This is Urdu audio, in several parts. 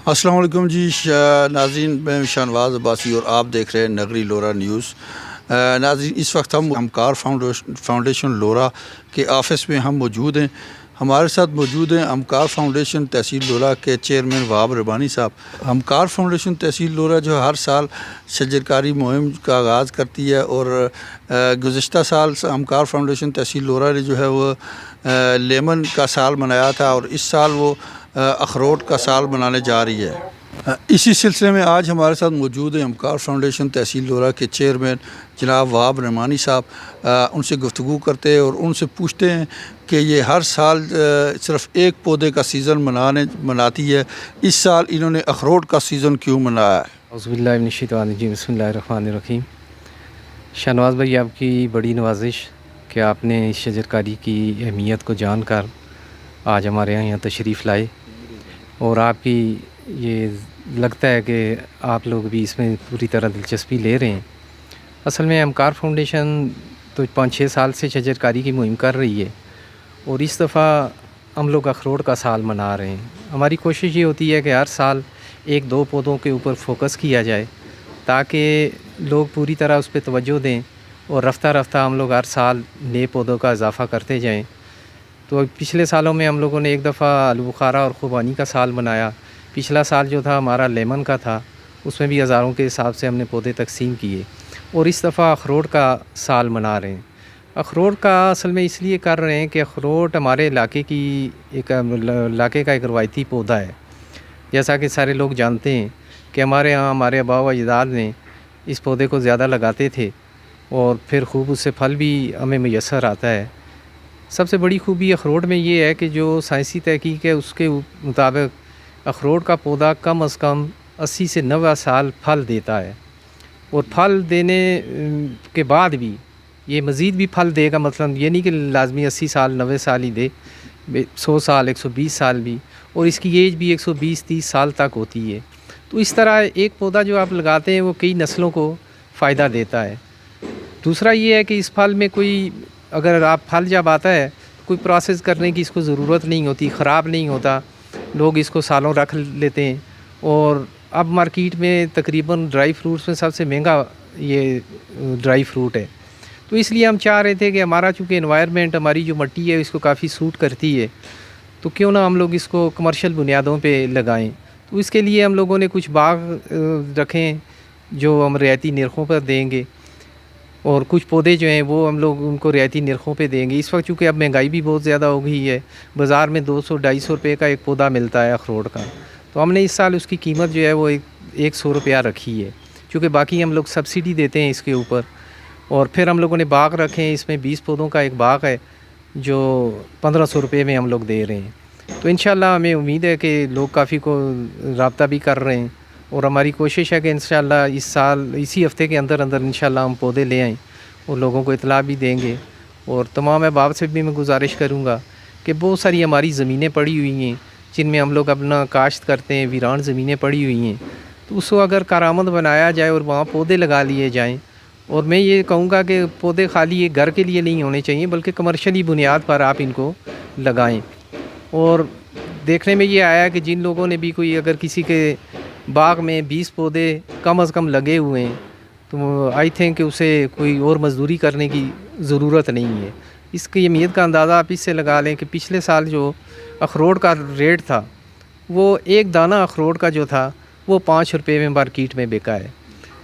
السلام علیکم جی ناظرین، میں شاہنواز عباسی اور آپ دیکھ رہے ہیں نگری لورا نیوز۔ ناظرین، اس وقت ہم ہمکار فاؤنڈیشن لورا کے آفس میں ہم موجود ہیں۔ ہمارے ساتھ موجود ہیں ہمکار فاؤنڈیشن تحصیل لورا کے چیئرمین وہاب ربانی صاحب۔ ہمکار فاؤنڈیشن تحصیل لورا جو ہر سال شجرکاری مہم کا آغاز کرتی ہے، اور گزشتہ سال ہمکار فاؤنڈیشن تحصیل لورا نے جو ہے وہ لیمن کا سال منایا تھا، اور اس سال وہ اخروٹ کا سال منانے جا رہی ہے۔ اسی سلسلے میں آج ہمارے ساتھ موجود ہیں ہمکار فاؤنڈیشن تحصیل لورا کے چیئرمین جناب وہاب رحمانی صاحب۔ ان سے گفتگو کرتے ہیں اور ان سے پوچھتے ہیں کہ یہ ہر سال صرف ایک پودے کا سیزن مناتی ہے، اس سال انہوں نے اخروٹ کا سیزن کیوں منایا ہے؟ اعوذ باللہ من الشیطان الرجیم، بسم اللہ الرحمن الرحیم۔ شاہنواز بھائی، آپ کی بڑی نوازش کہ آپ نے اس شجرکاری کی اہمیت کو جان کر آج ہمارے یہاں تشریف لائے، اور آپ کی یہ لگتا ہے کہ آپ لوگ بھی اس میں پوری طرح دلچسپی لے رہے ہیں۔ اصل میں ہمکار فاؤنڈیشن تو 5-6 سال سے شجرکاری کی مہم کر رہی ہے، اور اس دفعہ ہم لوگ اخروٹ کا سال منا رہے ہیں۔ ہماری کوشش یہ ہوتی ہے کہ ہر سال 1-2 پودوں کے اوپر فوکس کیا جائے، تاکہ لوگ پوری طرح اس پہ توجہ دیں، اور رفتہ رفتہ ہم لوگ ہر سال نئے پودوں کا اضافہ کرتے جائیں۔ تو پچھلے سالوں میں ہم لوگوں نے ایک دفعہ آلو بخارا اور خوبانی کا سال منایا۔ پچھلا سال جو تھا ہمارا لیمن کا تھا، اس میں بھی ہزاروں کے حساب سے ہم نے پودے تقسیم کیے، اور اس دفعہ اخروٹ کا سال منا رہے ہیں۔ اخروٹ کا اصل میں اس لیے کر رہے ہیں کہ اخروٹ ہمارے علاقے کا ایک روایتی پودا ہے۔ جیسا کہ سارے لوگ جانتے ہیں کہ ہمارے یہاں ہمارے آباء و اجداد نے اس پودے کو زیادہ لگاتے تھے، اور پھر خوب اس سے پھل بھی ہمیں میسر آتا ہے۔ سب سے بڑی خوبی اخروٹ میں یہ ہے کہ جو سائنسی تحقیق ہے اس کے مطابق اخروٹ کا پودا کم از کم 80 سے 90 سال پھل دیتا ہے، اور پھل دینے کے بعد بھی یہ مزید بھی پھل دے گا۔ مطلب یہ نہیں کہ لازمی 80 سال 90 سال ہی دے، 100 سال 120 سال بھی، اور اس کی ایج بھی 120-30 سال تک ہوتی ہے۔ تو اس طرح ایک پودا جو آپ لگاتے ہیں وہ کئی نسلوں کو فائدہ دیتا ہے۔ دوسرا یہ ہے کہ اس پھل میں اگر آپ پھل جب آتا ہے کوئی پروسیس کرنے کی اس کو ضرورت نہیں ہوتی، خراب نہیں ہوتا، لوگ اس کو سالوں رکھ لیتے ہیں۔ اور اب مارکیٹ میں تقریباً ڈرائی فروٹس میں سب سے مہنگا یہ ڈرائی فروٹ ہے۔ تو اس لیے ہم چاہ رہے تھے کہ ہمارا چونکہ انوائرمنٹ، ہماری جو مٹی ہے اس کو کافی سوٹ کرتی ہے، تو کیوں نہ ہم لوگ اس کو کمرشل بنیادوں پہ لگائیں۔ تو اس کے لیے ہم لوگوں نے کچھ باغ رکھیں جو ہم رعایتی نرخوں پر دیں گے، اور کچھ پودے جو ہیں وہ ہم لوگ ان کو رعایتی نرخوں پہ دیں گے۔ اس وقت چونکہ اب مہنگائی بھی بہت زیادہ ہو گئی ہے، بازار میں 200-250 روپے کا ایک پودا ملتا ہے اخروٹ کا، تو ہم نے اس سال اس کی قیمت جو ہے وہ 100 روپیہ رکھی ہے، چونکہ باقی ہم لوگ سبسڈی دیتے ہیں اس کے اوپر۔ اور پھر ہم لوگوں نے باغ رکھے ہیں، اس میں 20 پودوں کا ایک باغ ہے جو 1500 روپے میں ہم لوگ دے رہے ہیں۔ تو انشاءاللہ ہمیں امید ہے کہ لوگ کافی کو رابطہ بھی کر رہے ہیں، اور ہماری کوشش ہے کہ انشاءاللہ اس سال اسی ہفتے کے اندر انشاءاللہ ہم پودے لے آئیں اور لوگوں کو اطلاع بھی دیں گے۔ اور تمام احباب سے بھی میں گزارش کروں گا کہ بہت ساری ہماری زمینیں پڑی ہوئی ہیں جن میں ہم لوگ اپنا کاشت کرتے ہیں، ویران زمینیں پڑی ہوئی ہیں، تو اس کو اگر کارآمد بنایا جائے اور وہاں پودے لگا لیے جائیں۔ اور میں یہ کہوں گا کہ پودے خالی یہ گھر کے لیے نہیں ہونے چاہیے، بلکہ کمرشلی بنیاد پر آپ ان کو لگائیں۔ اور دیکھنے میں یہ آیا کہ جن لوگوں نے بھی اگر کسی کے باغ میں 20 پودے کم از کم لگے ہوئے ہیں، تو آئی تھنک کہ اسے کوئی اور مزدوری کرنے کی ضرورت نہیں ہے۔ اس کی اہمیت کا اندازہ آپ اس سے لگا لیں کہ پچھلے سال جو اخروٹ کا ریٹ تھا، وہ ایک دانہ اخروٹ کا جو تھا وہ 5 روپے میں مارکیٹ میں بکا ہے۔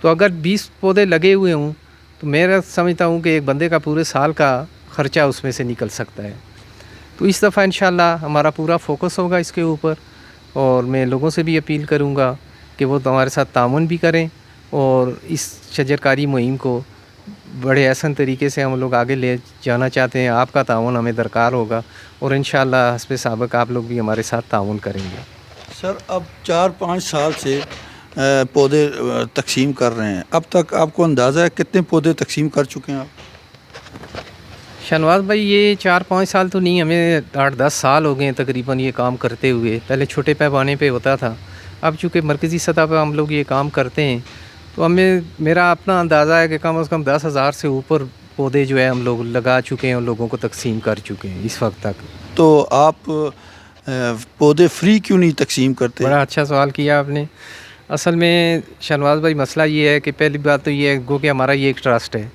تو اگر 20 پودے لگے ہوئے ہوں تو میں سمجھتا ہوں کہ ایک بندے کا پورے سال کا خرچہ اس میں سے نکل سکتا ہے۔ تو اس دفعہ انشاءاللہ ہمارا پورا فوکس ہوگا اس کے اوپر، اور میں لوگوں سے بھی اپیل کروں گا کہ وہ ہمارے ساتھ تعاون بھی کریں، اور اس شجرکاری مہم کو بڑے احسن طریقے سے ہم لوگ آگے لے جانا چاہتے ہیں۔ آپ کا تعاون ہمیں درکار ہوگا، اور انشاءاللہ حسب سابق آپ لوگ بھی ہمارے ساتھ تعاون کریں گے۔ سر، اب 4-5 سال سے پودے تقسیم کر رہے ہیں، اب تک آپ کو اندازہ ہے کتنے پودے تقسیم کر چکے ہیں آپ؟ شاہنواز بھائی، یہ 4-5 سال تو نہیں، ہمیں 8-10 سال ہو گئے ہیں تقریباً یہ کام کرتے ہوئے۔ پہلے چھوٹے پیمانے پہ ہوتا تھا، اب چونکہ مرکزی سطح پہ ہم لوگ یہ کام کرتے ہیں، تو میرا اپنا اندازہ ہے کہ کم از کم 10,000 سے اوپر پودے جو ہے ہم لوگ لگا چکے ہیں اور لوگوں کو تقسیم کر چکے ہیں اس وقت تک۔ تو آپ پودے فری کیوں نہیں تقسیم کرتے؟ بڑا اچھا سوال کیا آپ نے. اصل میں شہنواز بھائی مسئلہ یہ ہے کہ پہلی بات تو یہ ہے گو کہ ہمارا یہ ایک ٹرسٹ ہے,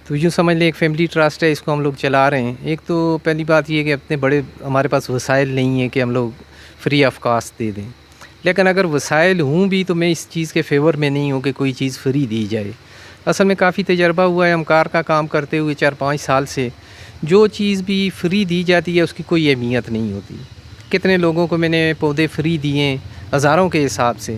تو یوں سمجھ لیں ایک فیملی ٹرسٹ ہے, اس کو ہم لوگ چلا رہے ہیں. ایک تو پہلی بات یہ ہے کہ اپنے بڑے ہمارے پاس وسائل نہیں ہیں کہ ہم لوگ فری آف کاسٹ دے دیں, لیکن اگر وسائل ہوں بھی تو میں اس چیز کے فیور میں نہیں ہوں کہ کوئی چیز فری دی جائے. اصل میں کافی تجربہ ہوا ہے ہم کار کا کام کرتے ہوئے 4-5 سال سے. جو چیز بھی فری دی جاتی ہے اس کی کوئی اہمیت نہیں ہوتی. کتنے لوگوں کو میں نے پودے فری دیے ہزاروں کے حساب سے,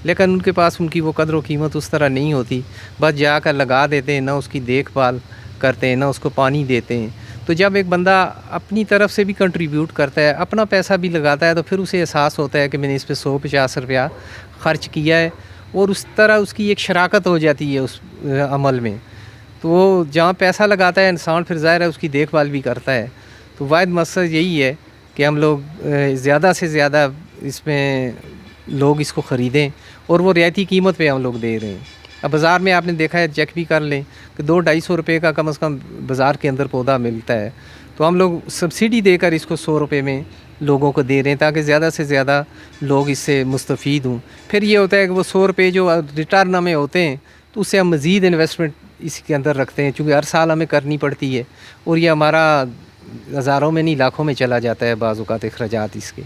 لیکن ان کے پاس ان کی وہ قدر و قیمت اس طرح نہیں ہوتی. بس جا کر لگا دیتے ہیں, نہ اس کی دیکھ بھال کرتے ہیں, نہ اس کو پانی دیتے ہیں. تو جب ایک بندہ اپنی طرف سے بھی کنٹریبیوٹ کرتا ہے, اپنا پیسہ بھی لگاتا ہے, تو پھر اسے احساس ہوتا ہے کہ میں نے اس پہ 150 روپیہ خرچ کیا ہے, اور اس طرح اس کی ایک شراکت ہو جاتی ہے اس عمل میں. تو وہ جہاں پیسہ لگاتا ہے انسان پھر ظاہر ہے اس کی دیکھ بھال بھی کرتا ہے. تو واحد مقصد یہی ہے کہ ہم لوگ زیادہ سے زیادہ اس میں لوگ اس کو خریدیں, اور وہ رعایتی قیمت پہ ہم لوگ دے رہے ہیں. اب بازار میں آپ نے دیکھا ہے, چیک بھی کر لیں کہ 200-250 روپے کا کم از کم بازار کے اندر پودا ملتا ہے. تو ہم لوگ سبسڈی دے کر اس کو 100 روپے میں لوگوں کو دے رہے ہیں تاکہ زیادہ سے زیادہ لوگ اس سے مستفید ہوں. پھر یہ ہوتا ہے کہ وہ 100 روپے جو ریٹرن ہمیں ہوتے ہیں تو اس سے ہم مزید انویسٹمنٹ اس کے اندر رکھتے ہیں, چونکہ ہر سال ہمیں کرنی پڑتی ہے, اور یہ ہمارا ہزاروں میں نہیں لاکھوں میں چلا جاتا ہے بعض اوقات اخراجات اس کے.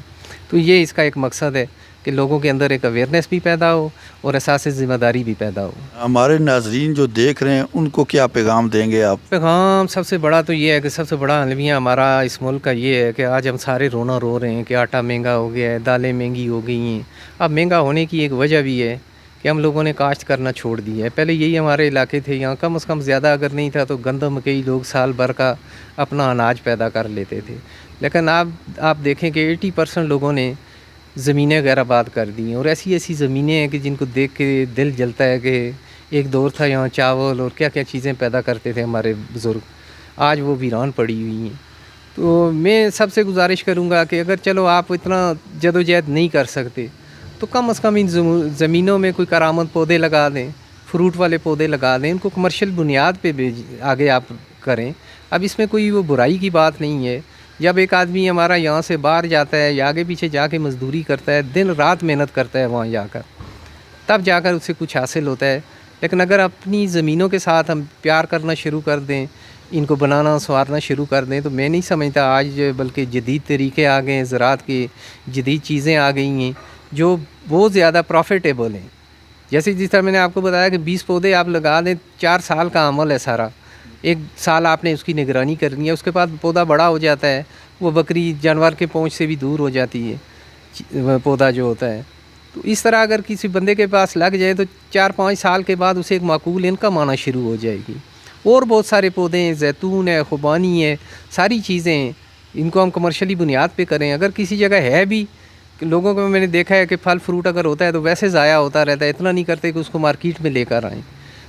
تو یہ اس کا ایک مقصد ہے کہ لوگوں کے اندر ایک اویئرنیس بھی پیدا ہو اور احساس ذمہ داری بھی پیدا ہو. ہمارے ناظرین جو دیکھ رہے ہیں ان کو کیا پیغام دیں گے آپ؟ پیغام سب سے بڑا تو یہ ہے کہ سب سے بڑا المیہ ہمارا اس ملک کا یہ ہے کہ آج ہم سارے رونا رو رہے ہیں کہ آٹا مہنگا ہو گیا ہے, دالیں مہنگی ہو گئی ہیں. اب مہنگا ہونے کی ایک وجہ بھی ہے کہ ہم لوگوں نے کاشت کرنا چھوڑ دی ہے. پہلے یہی ہمارے علاقے تھے, یہاں کم از کم زیادہ اگر نہیں تھا تو گندم کئی لوگ سال بھر کا اپنا اناج پیدا کر لیتے تھے. لیکن آپ دیکھیں کہ 80% لوگوں نے زمینیں غیر آباد کر دی ہیں, اور ایسی ایسی زمینیں ہیں کہ جن کو دیکھ کے دل جلتا ہے کہ ایک دور تھا یہاں چاول اور کیا کیا چیزیں پیدا کرتے تھے ہمارے بزرگ, آج وہ ویران پڑی ہوئی ہیں. تو میں سب سے گزارش کروں گا کہ اگر چلو آپ اتنا جدوجہد نہیں کر سکتے تو کم از کم ان زمینوں میں کوئی کرامت پودے لگا دیں, فروٹ والے پودے لگا دیں, ان کو کمرشل بنیاد پہ آگے آپ کریں. اب اس میں کوئی وہ برائی کی بات نہیں ہے. جب ایک آدمی ہمارا یہاں سے باہر جاتا ہے یا آگے پیچھے جا کے مزدوری کرتا ہے, دن رات محنت کرتا ہے وہاں جا کر, تب جا کر اسے کچھ حاصل ہوتا ہے. لیکن اگر اپنی زمینوں کے ساتھ ہم پیار کرنا شروع کر دیں, ان کو بنانا سنوارنا شروع کر دیں, تو میں نہیں سمجھتا آج بلکہ جدید طریقے آ گئے ہیں, زراعت کی جدید چیزیں آ گئی ہیں جو بہت زیادہ پروفیٹیبل ہیں. جیسے جس طرح میں نے آپ کو بتایا کہ 20 پودے آپ لگا دیں, 4 سال کا عمل ہے سارا. ایک سال آپ نے اس کی نگرانی کرنی ہے, اس کے بعد پودا بڑا ہو جاتا ہے, وہ بکری جانور کے پہنچ سے بھی دور ہو جاتی ہے پودا جو ہوتا ہے. تو اس طرح اگر کسی بندے کے پاس لگ جائے تو 4-5 سال کے بعد اسے ایک معقول انکم آنا شروع ہو جائے گی. اور بہت سارے پودے ہیں, زیتون ہے, خوبانی ہے, ساری چیزیں ہیں, ان کو ہم کمرشلی بنیاد پہ کریں. اگر کسی جگہ ہے بھی کہ لوگوں کو میں نے دیکھا ہے کہ پھل فروٹ اگر ہوتا ہے تو ویسے ضائع ہوتا رہتا ہے, اتنا نہیں کرتے کہ اس کو مارکیٹ میں لے کر آئیں.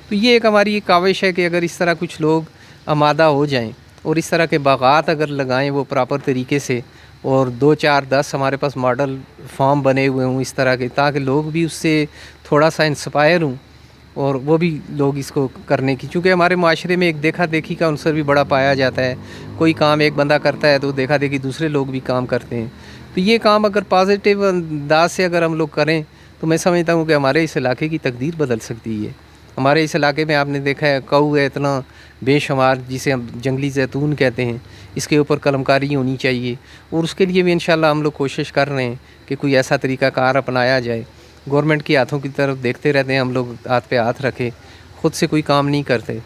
تو یہ ایک ہماری ایک کاوش ہے کہ اگر اس طرح کچھ لوگ آمادہ ہو جائیں اور اس طرح کے باغات اگر لگائیں وہ پراپر طریقے سے, اور 2-4-10 ہمارے پاس ماڈل فارم بنے ہوئے ہوں اس طرح کے, تاکہ لوگ بھی اس سے تھوڑا سا انسپائر ہوں اور وہ بھی لوگ اس کو کرنے کی. چونکہ ہمارے معاشرے میں ایک دیکھا دیکھی کا عنصر بھی بڑا پایا جاتا ہے. کوئی کام ایک بندہ کرتا ہے تو دیکھا دیکھی دوسرے لوگ بھی کام کرتے ہیں. تو یہ کام اگر پازیٹیو انداز سے اگر ہم لوگ کریں تو میں سمجھتا ہوں کہ ہمارے اس علاقے کی تقدیر بدل سکتی ہے. ہمارے اس علاقے میں آپ نے دیکھا ہے کاؤ ہے اتنا بے شمار, جسے ہم جنگلی زیتون کہتے ہیں, اس کے اوپر قلم کاری ہونی چاہیے, اور اس کے لیے بھی انشاءاللہ ہم لوگ کوشش کر رہے ہیں کہ کوئی ایسا طریقہ کار اپنایا جائے. گورنمنٹ کے ہاتھوں کی طرف دیکھتے رہتے ہیں ہم لوگ, ہاتھ پہ ہاتھ رکھے, خود سے کوئی کام نہیں کرتے.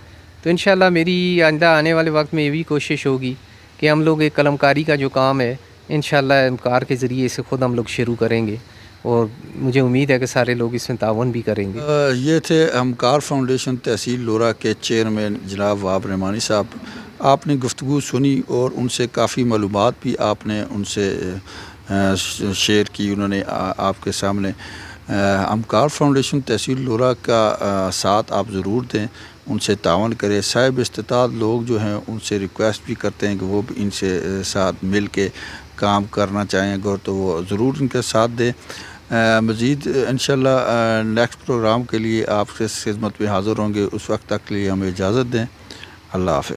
تو انشاءاللہ میری آئندہ آنے والے وقت میں یہ بھی کوشش ہوگی کہ ہم لوگ ایک قلم کاری کا جو کام ہے انشاءاللہ امکار کے ذریعے سے خود ہم لوگ شروع کریں گے, اور مجھے امید ہے کہ سارے لوگ اس میں تعاون بھی کریں گے. یہ تھے ہمکار فاؤنڈیشن تحصیل لورا کے چیئرمین جناب وہاب رحمانی صاحب. آپ نے گفتگو سنی اور ان سے کافی معلومات بھی آپ نے ان سے شیئر کی, انہوں نے آپ کے سامنے. ہمکار فاؤنڈیشن تحصیل لورا کا ساتھ آپ ضرور دیں, ان سے تعاون کریں. صاحب استطاعت لوگ جو ہیں ان سے ریکویسٹ بھی کرتے ہیں کہ وہ بھی ان سے ساتھ مل کے کام کرنا چاہیں گے, تو وہ ضرور ان کے ساتھ دیں. مزید انشاءاللہ نیکسٹ پروگرام کے لیے آپ سے خدمت میں حاضر ہوں گے. اس وقت تک کے لیے ہمیں اجازت دیں. اللہ حافظ.